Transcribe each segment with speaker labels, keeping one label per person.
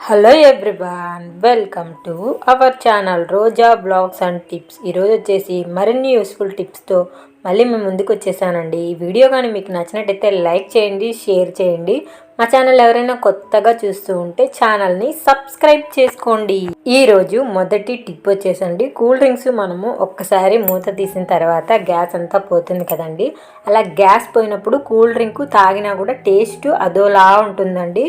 Speaker 1: Hello everyone, welcome to our channel Roja blogs and tips. ఈరోజు వచ్చేసి మరిన్ని యూస్ఫుల్ టిప్స్తో మళ్ళీ మేము ముందుకు వచ్చేసానండి. ఈ వీడియో కానీ మీకు నచ్చినట్టయితే లైక్ చేయండి, షేర్ చేయండి. మా ఛానల్ ఎవరైనా కొత్తగా చూస్తూ ఉంటే ఛానల్ని సబ్స్క్రైబ్ చేసుకోండి. ఈరోజు మొదటి టిప్ వచ్చేసండి, కూల్ డ్రింక్స్ మనము ఒక్కసారి మూత తీసిన తర్వాత గ్యాస్ అంతా పోతుంది కదండి. అలా గ్యాస్ పోయినప్పుడు కూల్ డ్రింక్ తాగినా కూడా టేస్ట్ అదోలా ఉంటుందండి.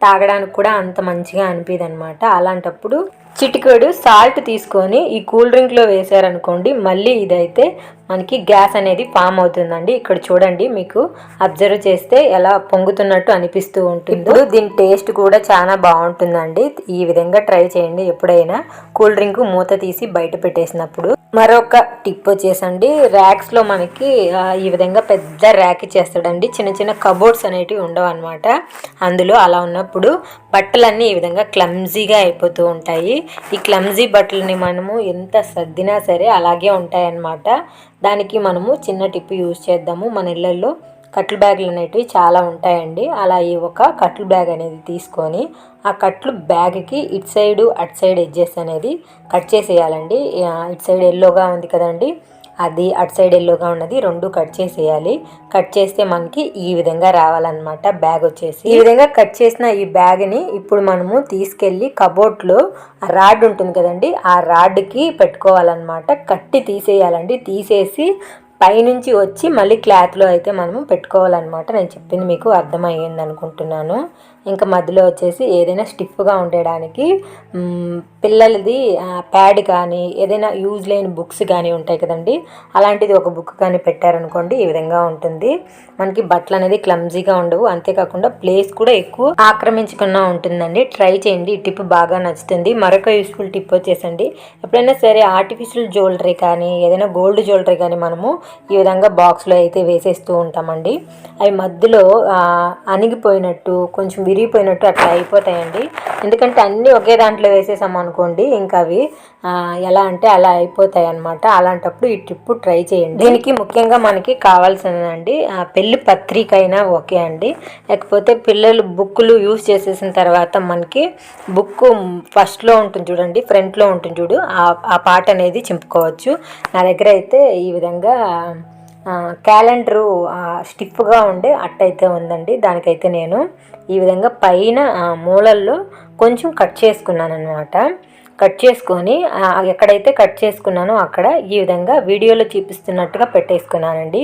Speaker 1: తాగడానికి కూడా అంత మంచిగా అనిపిదు అనమాట. అలాంటప్పుడు చిటికెడు సాల్ట్ తీసుకొని ఈ కూల్ డ్రింక్లో వేసారనుకోండి, మళ్ళీ ఇదైతే మనకి గ్యాస్ అనేది ఫామ్ అవుతుందండి. ఇక్కడ చూడండి, మీకు అబ్జర్వ్ చేస్తే ఎలా పొంగుతున్నట్టు అనిపిస్తూ ఉంటుంది. ఇప్పుడు దీని టేస్ట్ కూడా చాలా బాగుంటుందండి. ఈ విధంగా ట్రై చేయండి ఎప్పుడైనా కూల్ డ్రింక్ మూత తీసి బయట పెట్టేసినప్పుడు. మరొక టిప్ వచ్చేసండి, ర్యాక్స్లో మనకి ఈ విధంగా పెద్ద ర్యాక్ ఇచ్చేస్తాడండి. చిన్న చిన్న కబోర్డ్స్ అనేటివి ఉండవు అనమాట. అందులో అలా ఉన్నప్పుడు బట్టలన్నీ ఈ విధంగా క్లమ్జీగా అయిపోతూ ఉంటాయి. ఈ క్లమ్జీ బట్టలని మనము ఎంత సర్దినా సరే అలాగే ఉంటాయన్నమాట. దానికి మనము చిన్న టిప్ యూజ్ చేద్దాము. మన ఇళ్ళల్లో కట్లు బ్యాగులు అనేటివి చాలా ఉంటాయండి. అలా ఈ ఒక కట్లు బ్యాగ్ అనేది తీసుకొని ఆ కట్లు బ్యాగ్కి ఇటు సైడు అటు సైడ్ ఎడ్జెస్ అనేది కట్ చేసేయాలండి. ఇటు సైడ్ ఎల్లోగా ఉంది కదండి, అది అటు సైడ్ ఎల్లోగా ఉన్నది రెండు కట్ చేసేయాలి. కట్ చేస్తే మనకి ఈ విధంగా రావాలన్నమాట బ్యాగ్ వచ్చేసి. ఈ విధంగా కట్ చేసిన ఈ బ్యాగ్ని ఇప్పుడు మనము తీసుకెళ్ళి కబోర్డ్లో రాడ్ ఉంటుంది కదండి, ఆ రాడ్కి పెట్టుకోవాలన్నమాట. కట్టి తీసేయాలండి. తీసేసి పైనుంచి వచ్చి మళ్ళీ క్లాత్లో అయితే మనము పెట్టుకోవాలన్నమాట. నేను చెప్పింది మీకు అర్థమయ్యింది అనుకుంటున్నాను. ఇంకా మధ్యలో వచ్చేసి ఏదైనా స్టిఫ్గా ఉండడానికి పిల్లలది ప్యాడ్ కానీ ఏదైనా యూజ్ లేని బుక్స్ కానీ ఉంటాయి కదండి, అలాంటిది ఒక బుక్ కానీ పెట్టారనుకోండి ఈ విధంగా ఉంటుంది. మనకి బట్టలు అనేది క్లమ్జీగా ఉండవు, అంతేకాకుండా ప్లేస్ కూడా ఎక్కువ ఆక్రమించకుండా ఉంటుందండి. ట్రై చేయండి, ఈ టిప్ బాగా నచ్చుతుంది. మరొక యూస్ఫుల్ టిప్ వచ్చేసండి, ఎప్పుడైనా సరే ఆర్టిఫిషియల్ జ్యువెలరీ కానీ ఏదైనా గోల్డ్ జ్యువెలరీ కానీ మనము ఈ విధంగా బాక్స్లో అయితే వేసేస్తూ ఉంటామండి. అవి మధ్యలో అణిగిపోయినట్టు కొంచెం విరిగిపోయినట్టు అట్లా అయిపోతాయండి. ఎందుకంటే అన్నీ ఒకే దాంట్లో వేసేసాం అనుకోండి, ఇంకా అవి ఎలా అంటే అలా అయిపోతాయి అన్నమాట. అలాంటప్పుడు ఈ ట్రిప్ ట్రై చేయండి. దీనికి ముఖ్యంగా మనకి కావాల్సిందండి పెళ్లి పత్రిక అయినా ఓకే అండి, లేకపోతే పిల్లలు బుక్కులు యూజ్ చేసేసిన తర్వాత మనకి బుక్ ఫస్ట్లో ఉంటుంది చూడండి, ఫ్రంట్లో ఉంటుంది చూడు, ఆ పార్ట్ అనేది చింపుకోవచ్చు. నా దగ్గర అయితే ఈ విధంగా క్యాలెండరు స్టిఫ్గా ఉండే అట్టయితే ఉందండి. దానికైతే నేను ఈ విధంగా పైన మూలల్లో కొంచెం కట్ చేసుకున్నాను అనమాట. కట్ చేసుకొని ఎక్కడైతే కట్ చేసుకున్నానో అక్కడ ఈ విధంగా వీడియోలో చూపిస్తున్నట్టుగా పెట్టేసుకున్నానండి.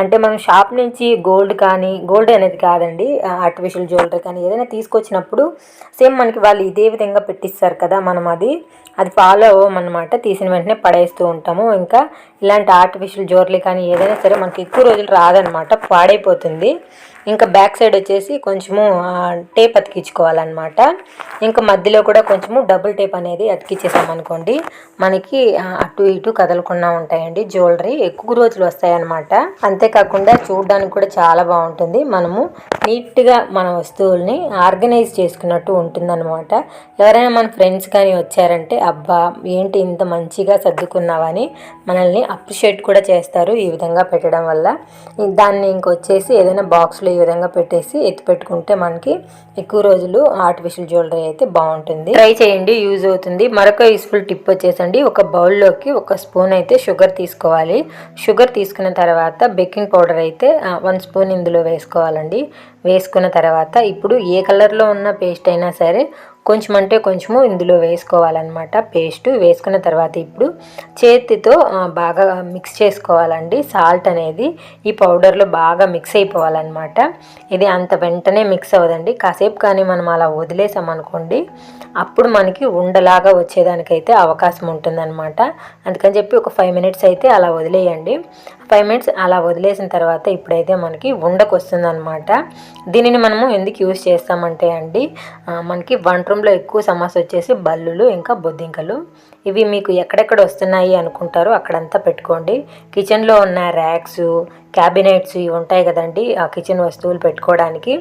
Speaker 1: అంటే మనం షాప్ నుంచి గోల్డ్ అనేది కాదండి, ఆర్టిఫిషియల్ జ్యువెలరీ కానీ ఏదైనా తీసుకొచ్చినప్పుడు సేమ్ మనకి వాళ్ళు ఇదే విధంగా పెట్టిస్తారు కదా, మనం అది ఫాలో అవ్వమన్నమాట. తీసిన వెంటనే పడేస్తూ ఉంటాము. ఇంకా ఇలాంటి ఆర్టిఫిషియల్ జ్యువెలరీ కానీ ఏదైనా సరే మనకి ఎక్కువ రోజులు రాదనమాట, పాడైపోతుంది. ఇంకా బ్యాక్ సైడ్ వచ్చేసి కొంచెము టేప్ అతికించుకోవాలన్నమాట. ఇంకా మధ్యలో కూడా కొంచెము డబుల్ టేప్ అనేది అతికించేసామనుకోండి, మనకి అటు ఇటు కదలకుండా ఉంటాయండి. జ్యువెలరీ ఎక్కువ రోజులు వస్తాయన్నమాట. అంతేకాకుండా చూడడానికి కూడా చాలా బాగుంటుంది. మనము నీట్గా మన వస్తువుల్ని ఆర్గనైజ్ చేసుకున్నట్టు ఉంటుందన్నమాట. ఎవరైనా మన ఫ్రెండ్స్ కానీ వచ్చారంటే, అబ్బా ఏంటి ఇంత మంచిగా సర్దుకున్నావని మనల్ని అప్రిషియేట్ కూడా చేస్తారు ఈ విధంగా పెట్టడం వల్ల. దాన్ని ఇంకొచ్చేసి ఏదైనా బాక్స్లో ఈ విధంగా పెట్టేసి ఎత్తి పెట్టుకుంటే మనకి ఎక్కువ రోజులు ఆర్టిఫిషియల్ జ్యువెలరీ అయితే బాగుంటుంది. ట్రై చేయండి, యూజ్ అవుతుంది. మరొక యూస్ఫుల్ టిప్ వచ్చేసండి, ఒక బౌల్లోకి 1 స్పూన్ అయితే షుగర్ తీసుకోవాలి. షుగర్ తీసుకున్న తర్వాత బేకింగ్ పౌడర్ అయితే 1 స్పూన్ ఇందులో వేసుకోవాలండి. వేసుకున్న తర్వాత ఇప్పుడు ఏ కలర్లో ఉన్న పేస్ట్ అయినా సరే కొంచెం అంటే కొంచెము ఇందులో వేసుకోవాలన్నమాట. పేస్ట్ వేసుకున్న తర్వాత ఇప్పుడు చేతితో బాగా మిక్స్ చేసుకోవాలండి. సాల్ట్ అనేది ఈ పౌడర్లో బాగా మిక్స్ అయిపోవాలన్నమాట. ఇది అంత వెంటనే మిక్స్ అవ్వదండి, కాసేపు కానీ మనం అలా వదిలేసామనుకోండి అప్పుడు మనకి ఉండలాగా వచ్చేదానికైతే అవకాశం ఉంటుందన్నమాట. అందుకని చెప్పి ఒక 5 మినిట్స్ అయితే అలా వదిలేయండి. 5 మినిట్స్ అలా వదిలేసిన తర్వాత ఇప్పుడైతే మనకి ఉండకు వస్తుందన్నమాట. దీనిని మనము ఎందుకు యూజ్ చేస్తామంటే అండి, మనకి వంట రూమ్లో ఎక్కువ సమస్య వచ్చేసి బల్లులు ఇంకా బొద్దింకలు. ఇవి మీకు ఎక్కడెక్కడ వస్తున్నాయి అనుకుంటారో అక్కడంతా పెట్టుకోండి. కిచెన్లో ఉన్న ర్యాక్స్, క్యాబినెట్స్ ఇవి ఉంటాయి కదండి, ఆ కిచెన్ వస్తువులు పెట్టుకోవడానికి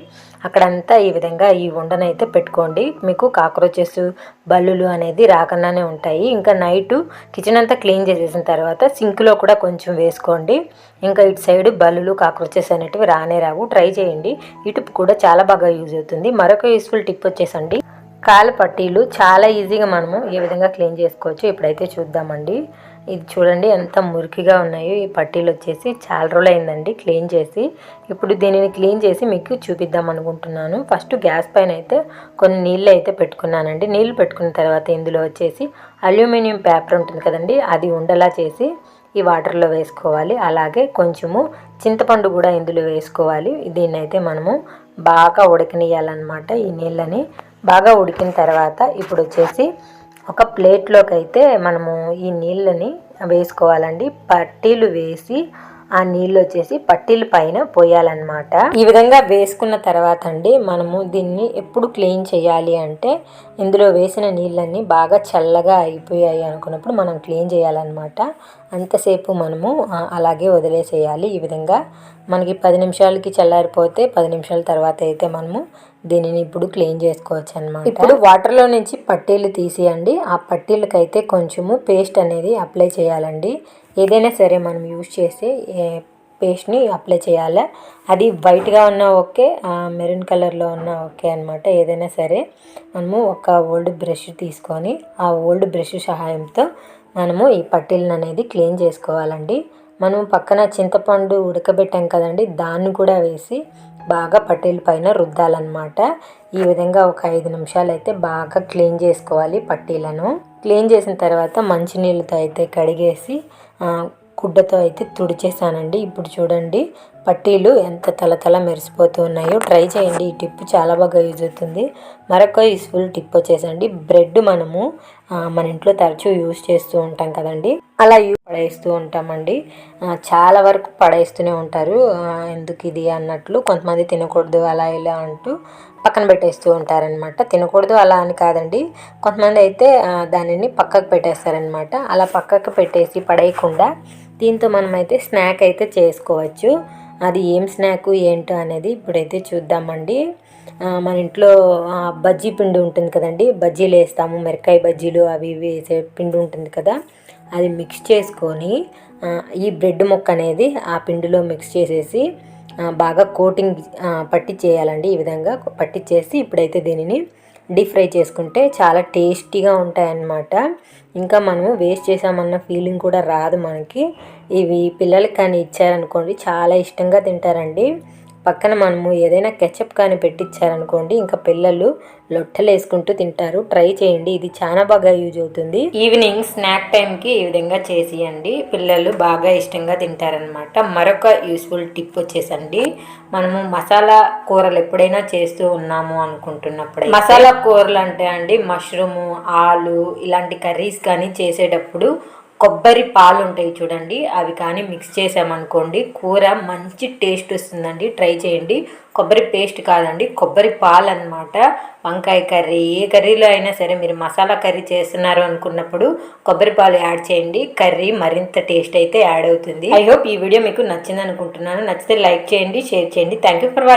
Speaker 1: అక్కడంతా ఈ విధంగా ఈ ఉండనైతే పెట్టుకోండి. మీకు కాక్రోచెస్, బల్లులు అనేది రాకుండానే ఉంటాయి. ఇంకా నైటు కిచెన్ అంతా క్లీన్ చేసేసిన తర్వాత సింక్లో కూడా కొంచెం వేసుకోండి. ఇంకా ఇటు సైడ్ బల్లులు, కాక్రోచెస్ అనేటివి రానే రావు. ట్రై చేయండి, ఈ టిప్ కూడా చాలా బాగా యూజ్ అవుతుంది. మరొక యూస్ఫుల్ టిప్ వచ్చేసండి, కాలు పట్టీలు చాలా ఈజీగా మనము ఏ విధంగా క్లీన్ చేసుకోవచ్చు ఇప్పుడైతే చూద్దామండి. ఇది చూడండి ఎంత మురికిగా ఉన్నాయో ఈ పట్టీలు వచ్చేసి. చాలా రోజులు అయిందండి క్లీన్ చేసి. ఇప్పుడు దీనిని క్లీన్ చేసి మీకు చూపిద్దాం అనుకుంటున్నాను. ఫస్ట్ గ్యాస్ పైన అయితే కొన్ని నీళ్ళు అయితే పెట్టుకున్నానండి. నీళ్ళు పెట్టుకున్న తర్వాత ఇందులో వచ్చేసి అల్యూమినియం పేపర్ ఉంటుంది కదండి, అది ఉండలా చేసి ఈ వాటర్లో వేసుకోవాలి. అలాగే కొంచెము చింతపండు కూడా ఇందులో వేసుకోవాలి. దీన్ని అయితే మనము బాగా ఉడకనియాలన్నమాట. ఈ నీళ్ళని బాగా ఉడికిన తర్వాత ఇప్పుడు వచ్చేసి ఒక ప్లేట్లోకి అయితే మనము ఈ నీళ్ళని వేసుకోవాలండి. పట్టీలు వేసి ఆ నీళ్ళు వచ్చేసి పట్టీల పైన పోయాలన్నమాట. ఈ విధంగా వేసుకున్న తర్వాత అండి మనము దీన్ని ఎప్పుడు క్లీన్ చేయాలి అంటే ఇందులో వేసిన నీళ్ళన్నీ బాగా చల్లగా అయిపోయాయి అనుకున్నప్పుడు మనం క్లీన్ చేయాలన్నమాట. అంతసేపు మనము అలాగే వదిలేసేయాలి. ఈ విధంగా మనకి 10 నిమిషాలకి చల్లారిపోతే 10 నిమిషాల తర్వాత అయితే మనము దీనిని ఇప్పుడు క్లీన్ చేసుకోవచ్చు అనమాట. ఇప్పుడు వాటర్లో నుంచి పట్టీలు తీసేయండి. ఆ పట్టీలకైతే కొంచెము పేస్ట్ అనేది అప్లై చేయాలండి. ఏదైనా సరే మనం యూజ్ చేసే పేస్ట్ని అప్లై చేయాలి. అది వైట్గా ఉన్న ఓకే, మెరూన్ కలర్లో ఉన్న ఓకే అనమాట. ఏదైనా సరే మనము ఒక ఓల్డ్ బ్రష్ తీసుకొని ఆ ఓల్డ్ బ్రష్ సహాయంతో మనము ఈ పట్టీలను అనేది క్లీన్ చేసుకోవాలండి. మనం పక్కన చింతపండు ఉడకబెట్టాం కదండి, దాన్ని కూడా వేసి బాగా పట్టీల పైన రుద్దాలన్నమాట. ఈ విధంగా ఒక 5 నిమిషాలు అయితే బాగా క్లీన్ చేసుకోవాలి పట్టీలను. క్లీన్ చేసిన తర్వాత మంచినీళ్ళతో అయితే కడిగేసి గుడ్డతో అయితే తుడిచేసానండి. ఇప్పుడు చూడండి పట్టీలు ఎంత తలతల మెరిసిపోతూ ఉన్నాయో. ట్రై చేయండి, ఈ టిప్ చాలా బాగా యూజ్ అవుతుంది. మరొక యూస్ఫుల్ టిప్ వచ్చేసండి, బ్రెడ్ మనము మన ఇంట్లో తరచూ యూజ్ చేస్తూ ఉంటాం కదండి, అలా పడేస్తూ ఉంటామండి. చాలా వరకు పడేస్తూనే ఉంటారు. ఎందుకు ఇది అన్నట్లు కొంతమంది తినకూడదు అలా ఇలా అంటూ పక్కన పెట్టేస్తూ ఉంటారనమాట. తినకూడదు అలా అని కాదండి, కొంతమంది అయితే దానిని పక్కకు పెట్టేస్తారనమాట. అలా పక్కకు పెట్టేసి పడేయకుండా దీంతో మనమైతే స్నాక్ అయితే చేసుకోవచ్చు. అది ఏం స్నాక్ ఏంటో అనేది ఇప్పుడైతే చూద్దామండి. మన ఇంట్లో బజ్జీ పిండి ఉంటుంది కదండి, బజ్జీలు వేస్తాము, మిరకాయ బజ్జీలు అవి ఇవి వేసే పిండి ఉంటుంది కదా, అది మిక్స్ చేసుకొని ఈ బ్రెడ్ ముక్క అనేది ఆ పిండిలో మిక్స్ చేసేసి బాగా కోటింగ్ పట్టించేయాలండి. ఈ విధంగా పట్టించేసి ఇప్పుడైతే దీనిని డీప్ ఫ్రై చేసుకుంటే చాలా టేస్టీగా ఉంటాయన్నమాట. ఇంకా మనము వేస్ట్ చేసామన్న ఫీలింగ్ కూడా రాదు మనకి. ఇవి పిల్లలకి కానీ ఇచ్చారనుకోండి చాలా ఇష్టంగా తింటారండి. పక్కన మనము ఏదైనా కెచప్ కానీ పెట్టించారనుకోండి ఇంకా పిల్లలు లొట్టలు వేసుకుంటూ తింటారు. ట్రై చేయండి, ఇది చాలా బాగా యూజ్ అవుతుంది. ఈవినింగ్ స్నాక్ టైంకి ఈ విధంగా చేసియండి, పిల్లలు బాగా ఇష్టంగా తింటారనమాట. మరొక యూస్ఫుల్ టిప్ వచ్చేసండి, మనము మసాలా కూరలు ఎప్పుడైనా చేస్తూ ఉన్నాము అనుకుంటున్నప్పుడు, మసాలా కూరలు అంటే అండి మష్రూము, ఆలు ఇలాంటి కర్రీస్ కానీ చేసేటప్పుడు కొబ్బరి పాలు ఉంటాయి చూడండి, అవి కానీ మిక్స్ చేసామనుకోండి కూర మంచి టేస్ట్ వస్తుందండి. ట్రై చేయండి. కొబ్బరి పేస్ట్ కాదండి, కొబ్బరి పాలు అన్నమాట. వంకాయ కర్రీ ఏ కర్రీలో అయినా సరే మీరు మసాలా కర్రీ చేస్తున్నారు అనుకున్నప్పుడు కొబ్బరి పాలు యాడ్ చేయండి, కర్రీ మరింత టేస్ట్ అయితే యాడ్ అవుతుంది. ఐ హోప్ ఈ వీడియో మీకు నచ్చింది అనుకుంటున్నాను. నచ్చితే లైక్ చేయండి, షేర్ చేయండి. Thank you for watching.